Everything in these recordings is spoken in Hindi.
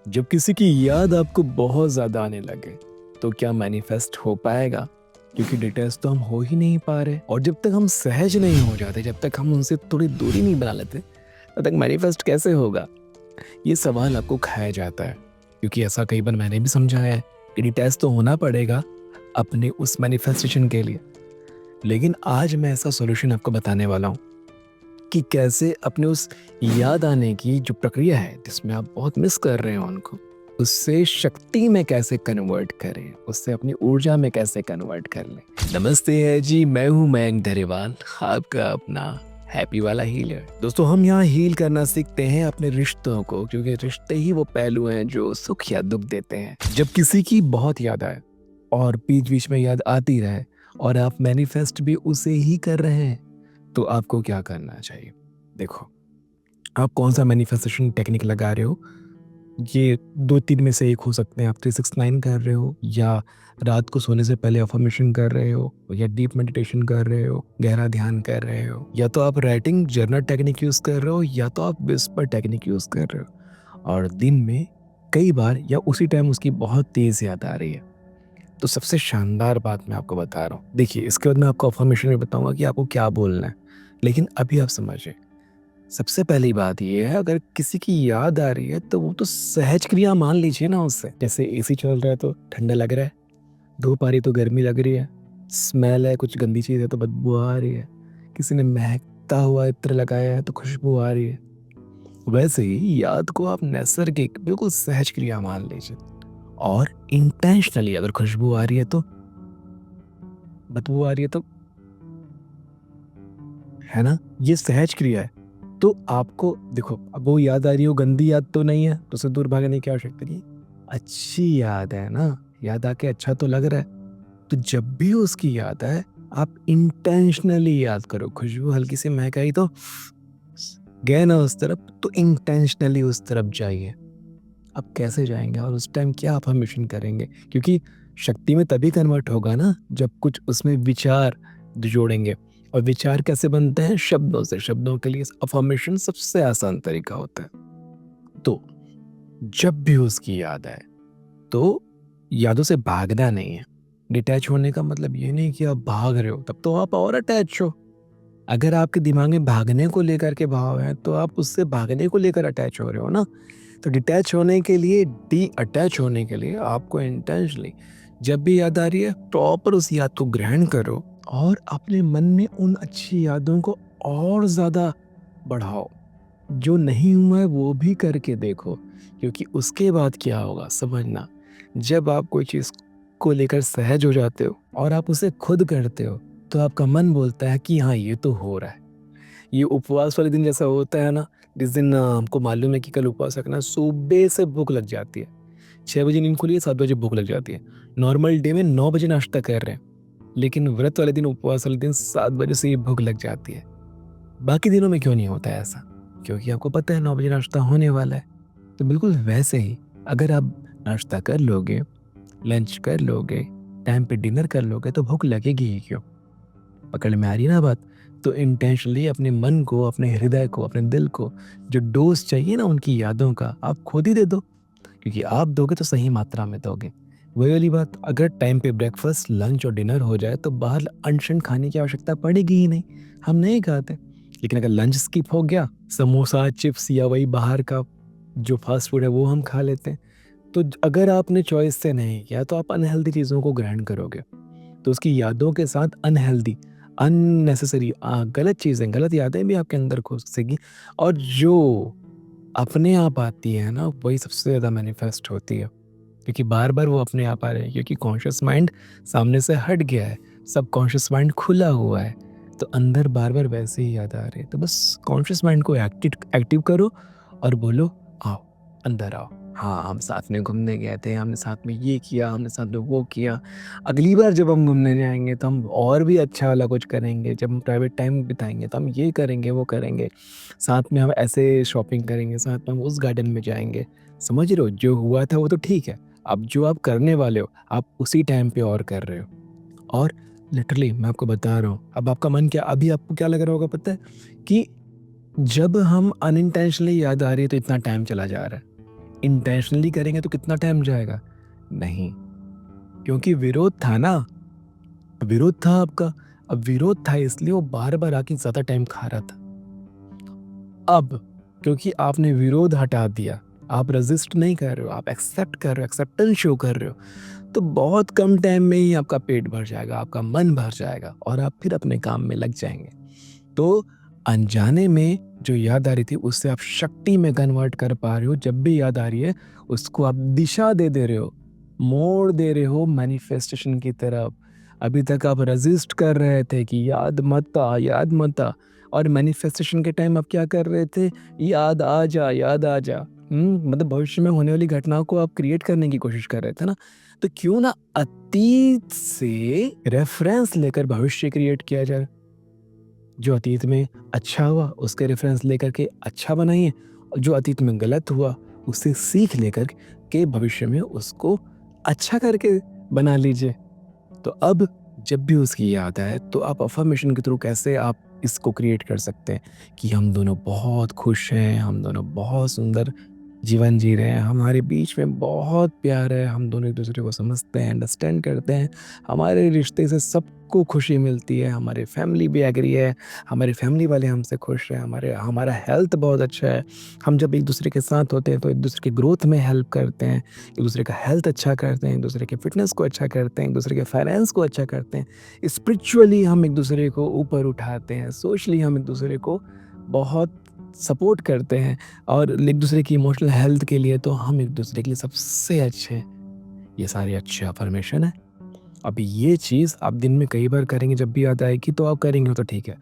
जब किसी की याद आपको बहुत ज़्यादा आने लगे तो क्या मैनिफेस्ट हो पाएगा? क्योंकि डिटेल्स तो हम हो ही नहीं पा रहे, और जब तक हम सहज नहीं हो जाते, जब तक हम उनसे थोड़ी दूरी नहीं बना लेते, तब तक मैनिफेस्ट कैसे होगा? ये सवाल आपको खाया जाता है, क्योंकि ऐसा कई बार मैंने भी समझाया है कि डिटेल्स तो होना पड़ेगा अपने उस मैनिफेस्टेशन के लिए। लेकिन आज मैं ऐसा सॉल्यूशन आपको बताने वाला हूँ कि कैसे अपने उस याद आने की जो प्रक्रिया है, जिसमें आप बहुत मिस कर रहे हो उनको, उससे शक्ति में कैसे कन्वर्ट करें, उससे अपनी ऊर्जा में कैसे कन्वर्ट कर लें। नमस्ते है जी, मैं हूँ मयंक धरेवाल, आपका अपना हैप्पी वाला हीलर। दोस्तों, हम यहाँ हील करना सीखते हैं अपने रिश्तों को, क्योंकि रिश्ते ही वो पहलू हैं जो सुख या दुख देते हैं। जब किसी की बहुत याद आए और बीच बीच में याद आती रहे और आप मैनिफेस्ट भी उसे ही कर रहे हैं, तो आपको क्या करना चाहिए? देखो, आप कौन सा मैनिफेस्टेशन टेक्निक लगा रहे हो, ये 2-3 में से एक हो सकते हैं। आप 369 कर रहे हो, या रात को सोने से पहले अफर्मेशन कर रहे हो, या डीप मेडिटेशन कर रहे हो, गहरा ध्यान कर रहे हो, या तो आप राइटिंग जर्नल टेक्निक यूज़ कर रहे हो, या तो आप विस्पर टेक्निक यूज़ कर रहे हो, और दिन में कई बार या उसी टाइम उसकी बहुत तेज़ याद आ रही है। तो सबसे शानदार बात मैं आपको बता रहा हूँ। देखिए, इसके बाद मैं आपको अफ़र्मेशन में बताऊँगा कि आपको क्या बोलना है। लेकिन अभी आप समझिए, सबसे पहली बात ये है, अगर किसी की याद आ रही है तो वो तो सहज क्रिया मान लीजिए ना उससे। जैसे एसी चल रहा है तो ठंडा लग रहा है, धूप आ रही तो गर्मी लग रही है, स्मेल है, कुछ गंदी चीज़ है तो बदबू आ रही है, किसी ने महकता हुआ इत्र लगाया है तो खुशबू आ रही है। वैसे ही याद को आप नैसर्गिक, बिल्कुल सहज क्रिया मान लीजिए। और इंटेंशनली अगर खुशबू आ रही है तो, बदबू आ रही है तो, है ना? ये सहज क्रिया है। तो आपको देखो, अब वो याद आ रही हो, गंदी याद तो नहीं है, तो उससे दूर भागने की आवश्यकता नहीं है। अच्छी याद है ना, याद आके अच्छा तो लग रहा है। तो जब भी उसकी याद आए, आप इंटेंशनली याद करो। खुशबू हल्की सी महक आई तो गए ना उस तरफ, तो इंटेंशनली उस तरफ जाइए। अब कैसे जाएंगे और उस टाइम क्या अफर्मेशन करेंगे? क्योंकि शक्ति में तभी कन्वर्ट होगा ना जब कुछ उसमें विचार जोड़ेंगे। और विचार कैसे बनते हैं? शब्दों से। शब्दों के लिए अफर्मेशन सबसे आसान तरीका होता है। तो जब भी उसकी याद आए, तो यादों से भागना नहीं है। डिटैच होने का मतलब ये नहीं कि आप भाग रहे हो, तब तो आप और अटैच हो। अगर आपके दिमाग में भागने को लेकर के भाव है, तो आप उससे भागने को लेकर अटैच हो रहे हो ना। तो डिटैच होने के लिए, डी अटैच होने के लिए आपको इंटेंशनली जब भी याद आ रही है, प्रॉपर उस याद को ग्रहण करो और अपने मन में उन अच्छी यादों को और ज़्यादा बढ़ाओ। जो नहीं हुआ है वो भी करके देखो, क्योंकि उसके बाद क्या होगा समझना। जब आप कोई चीज़ को लेकर सहज हो जाते हो और आप उसे खुद करते हो, तो आपका मन बोलता है कि हाँ, ये तो हो रहा है। ये उपवास वाले दिन जैसा होता है ना, जिस दिन हमको मालूम है कि कल उपवास रखना, सुबह से भूख लग जाती है। 6 बजे नींद खुली है, 7 बजे भूख लग जाती है। नॉर्मल डे में 9 बजे नाश्ता कर रहे हैं, लेकिन व्रत वाले दिन, उपवास वाले दिन 7 बजे से ही भूख लग जाती है। बाकी दिनों में क्यों नहीं होता है ऐसा? क्योंकि आपको पता है 9 बजे नाश्ता होने वाला है। तो बिल्कुल वैसे ही, अगर आप नाश्ता कर लोगे, लंच कर लोगे, टाइम पे डिनर कर लोगे, तो भूख लगेगी ही क्यों? पकड़ में आ रही है ना बात? तो इंटेंशनली अपने मन को, अपने हृदय को, अपने दिल को जो डोज़ चाहिए ना उनकी यादों का, आप खुद ही दे दो। क्योंकि आप दोगे तो सही मात्रा में दोगे। वही वाली बात, अगर टाइम पे ब्रेकफास्ट, लंच और डिनर हो जाए तो बाहर अनशन खाने की आवश्यकता पड़ेगी ही नहीं। हम नहीं खाते। लेकिन अगर लंच स्किप हो गया, समोसा, चिप्स या वही बाहर का जो फास्ट फूड है वो हम खा लेते हैं। तो अगर आपने चॉइस से नहीं किया, तो आप अनहेल्दी चीज़ों को ग्रहण करोगे। तो उसकी यादों के साथ अनहेल्दी, अननेसेसरी गलत चीज़ें, गलत यादें भी आपके अंदर घुसेंगी। और जो अपने आप आती है ना, वही सबसे ज़्यादा मैनिफेस्ट होती है। क्योंकि बार-बार वो अपने आप आ रहे हैं, क्योंकि कॉन्शियस माइंड सामने से हट गया है, सबकॉन्शियस माइंड खुला हुआ है। तो अंदर बार-बार वैसे ही याद आ रही है। तो बस कॉन्शियस माइंड को एक्टिव एक्टिव करो और बोलो, आओ, अंदर आओ। हाँ, हम साथ में घूमने गए थे, हमने साथ में ये किया, हमने साथ में वो किया। अगली बार जब हम घूमने जाएँगे तो हम और भी अच्छा वाला कुछ करेंगे। जब हम प्राइवेट टाइम बिताएँगे तो हम ये करेंगे, वो करेंगे। साथ में हम ऐसे शॉपिंग करेंगे, साथ में हम उस गार्डन में जाएँगे। समझ रहे हो? जो हुआ था वो तो ठीक है। अब जो आप करने वाले हो, आप उसी टाइम पे और कर रहे हो। और लिटरली मैं आपको बता रहा हूँ, अब आपका मन क्या, अभी आपको क्या लग रहा होगा पता है? कि जब हम अनइंटेंशनली याद आ रही है तो इतना टाइम चला जा रहा है। इंटेंशनली करेंगे तो कितना टाइम जाएगा? नहीं, क्योंकि विरोध था ना, विरोध था आपका। अब विरोध था इसलिए वो बार-बार आके ज़्यादा टाइम खा रहा था। अब क्योंकि आपने विरोध हटा दिया, आप रेज़िस्ट नहीं कर रहे हो, आप एक्सेप्ट कर रहे हो, एक्सेप्टेंस शो कर रहे हो, तो बहुत कम टाइम में ही आपका पेट भर जाएगा, आपका मन भर जाएगा और आप फिर अपने काम में लग जाएँगे। तो अनजाने में जो याद आ रही थी उससे आप शक्ति में कन्वर्ट कर पा रहे हो। जब भी याद आ रही है उसको आप दिशा दे रहे हो, मोड़ दे रहे हो मैनिफेस्टेशन की तरफ। अभी तक आप रेज़िस्ट कर रहे थे कि याद मत आ, और मैनिफेस्टेशन के टाइम आप क्या कर रहे थे? याद आ जा। मतलब भविष्य में होने वाली घटनाओं को आप क्रिएट करने की कोशिश कर रहे थे ना? तो क्यों ना अतीत से रेफ़रेंस लेकर भविष्य क्रिएट किया जाए? जो अतीत में अच्छा हुआ उसके रेफरेंस लेकर के अच्छा बनाइए, और जो अतीत में गलत हुआ उससे सीख लेकर के भविष्य में उसको अच्छा करके बना लीजिए। तो अब जब भी उसकी याद आए तो आप अफ़र्मेशन के थ्रू कैसे आप इसको क्रिएट कर सकते हैं कि हम दोनों बहुत खुश हैं, हम दोनों बहुत सुंदर जीवन जी रहे हैं, हमारे बीच में बहुत प्यार है, हम दोनों एक-दूसरे को समझते हैं, अंडरस्टैंड करते हैं, हमारे रिश्ते से सबको खुशी मिलती है, हमारी फैमिली भी एग्री है, हमारी फैमिली वाले हमसे खुश हैं, हमारा हेल्थ बहुत अच्छा है। हम जब एक-दूसरे के साथ होते हैं तो एक-दूसरे की ग्रोथ में हेल्प करते हैं, एक-दूसरे का हेल्थ अच्छा करते हैं, एक-दूसरे के फिटनेस को अच्छा करते हैं, एक-दूसरे के फाइनेंस को अच्छा करते हैं। स्पिरिचुअली हम एक-दूसरे को ऊपर उठाते हैं, सोशली हम एक-दूसरे को बहुत सपोर्ट करते हैं, और एक-दूसरे की इमोशनल हेल्थ के लिए तो हम एक-दूसरे के लिए सबसे अच्छे हैं। ये सारी अच्छी अफ़र्मेशन है। अब ये चीज़ आप दिन में कई बार करेंगे, जब भी याद आएगी तो आप करेंगे तो ठीक है।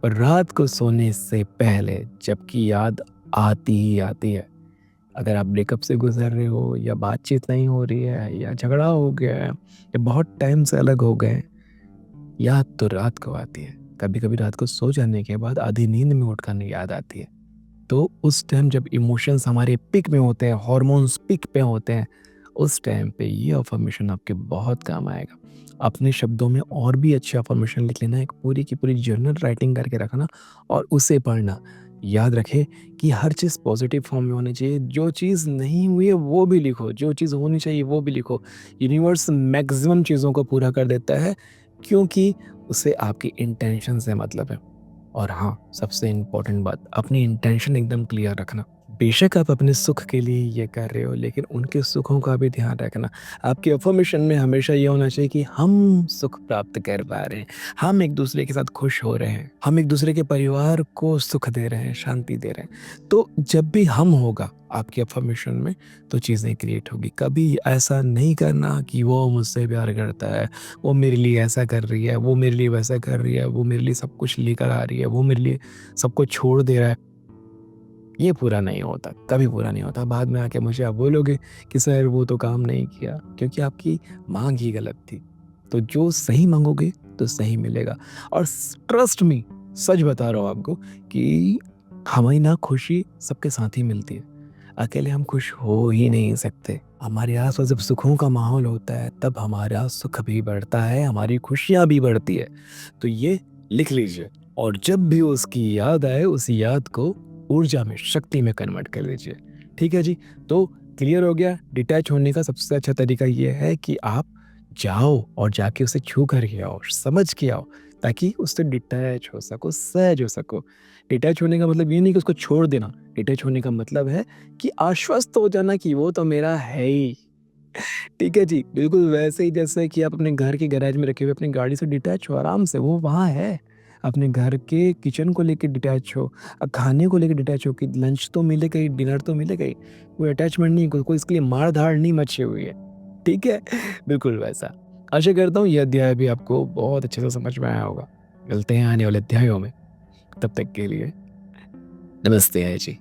पर रात को सोने से पहले जबकि याद आती ही आती है, अगर आप ब्रेकअप से गुज़र रहे हो या बातचीत नहीं हो रही है या झगड़ा हो गया है या बहुत टाइम से अलग हो गए हैं, याद तो रात को आती है। कभी-कभी रात को सो जाने के बाद आधी नींद में उठकर याद आती है। तो उस टाइम जब इमोशंस हमारे पीक में होते हैं, हार्मोन्स पीक पे होते हैं, उस टाइम पे ये अफ़र्मेशन आपके बहुत काम आएगा। अपने शब्दों में और भी अच्छी अफ़र्मेशन लिख लेना, एक पूरी की पूरी जर्नल राइटिंग करके रखना और उसे पढ़ना। याद रखें कि हर चीज़ पॉज़िटिव फ़ॉर्म में होनी चाहिए, जो चीज़ नहीं हुई है वो भी लिखो, जो चीज़ होनी चाहिए वो भी लिखो। यूनिवर्स मैक्सिमम चीज़ों को पूरा कर देता है, क्योंकि उसे आपकी इंटेंशन से मतलब है। और हाँ, सबसे इम्पोर्टेंट बात, अपनी इंटेंशन एकदम क्लियर रखना। बेशक आप अपने सुख के लिए ये कर रहे हो, लेकिन उनके सुखों का भी ध्यान रखना। आपकी अफ़र्मेशन में हमेशा ये होना चाहिए कि हम सुख प्राप्त कर पा रहे हैं, हम एक-दूसरे के साथ खुश हो रहे हैं, हम एक-दूसरे के परिवार को सुख दे रहे हैं, शांति दे रहे हैं। तो जब भी हम होगा आपकी अफ़र्मेशन में, तो चीज़ें क्रिएट होगी। कभी ऐसा नहीं करना कि वो मुझसे प्यार करता है, वो मेरे लिए ऐसा कर रही है, वो मेरे लिए वैसा कर रही है, वो मेरे लिए सब कुछ लेकर आ रही है, वो मेरे लिए सब कुछ छोड़ दे रहा है। ये पूरा नहीं होता, कभी पूरा नहीं होता। बाद में आके मुझे आप बोलोगे कि सर वो तो काम नहीं किया, क्योंकि आपकी माँग ही गलत थी। तो जो सही माँगोगे तो सही मिलेगा। और ट्रस्ट मी, सच बता रहा हूँ आपको कि हमारी ना खुशी सबके साथ ही मिलती है। अकेले हम खुश हो ही नहीं सकते। हमारे आस-पास जब सुखों का माहौल होता है तब हमारा सुख भी बढ़ता है, हमारी खुशियाँ भी बढ़ती है। तो ये लिख लीजिए, और जब भी उसकी याद आए उस याद को ऊर्जा में, शक्ति में कन्वर्ट कर लीजिए। ठीक है जी? तो क्लियर हो गया, डिटैच होने का सबसे अच्छा तरीका ये है कि आप जाओ और जाके उसे छू कर के आओ, समझ के आओ, ताकि उससे डिटैच हो सको, सहज हो सको। डिटैच होने का मतलब ये नहीं कि उसको छोड़ देना। डिटैच होने का मतलब है कि आश्वस्त हो जाना कि वो तो मेरा है ही। ठीक है जी? बिल्कुल वैसे ही जैसे कि आप अपने घर के गैराज में रखे हुए अपनी गाड़ी से डिटैच हो आराम से, वो वहाँ है। अपने घर के किचन को लेके डिटैच हो, खाने को लेके डिटैच हो कि लंच तो मिलेगा ही, डिनर तो मिलेगा ही। कोई अटैचमेंट नहीं, कोई इसके लिए मार-धाड़ नहीं मची हुई है। ठीक है? बिल्कुल वैसा। आशा करता हूँ ये अध्याय भी आपको बहुत अच्छे से समझ में आया होगा। मिलते हैं आने वाले अध्यायों में। तब तक के लिए नमस्ते है जी।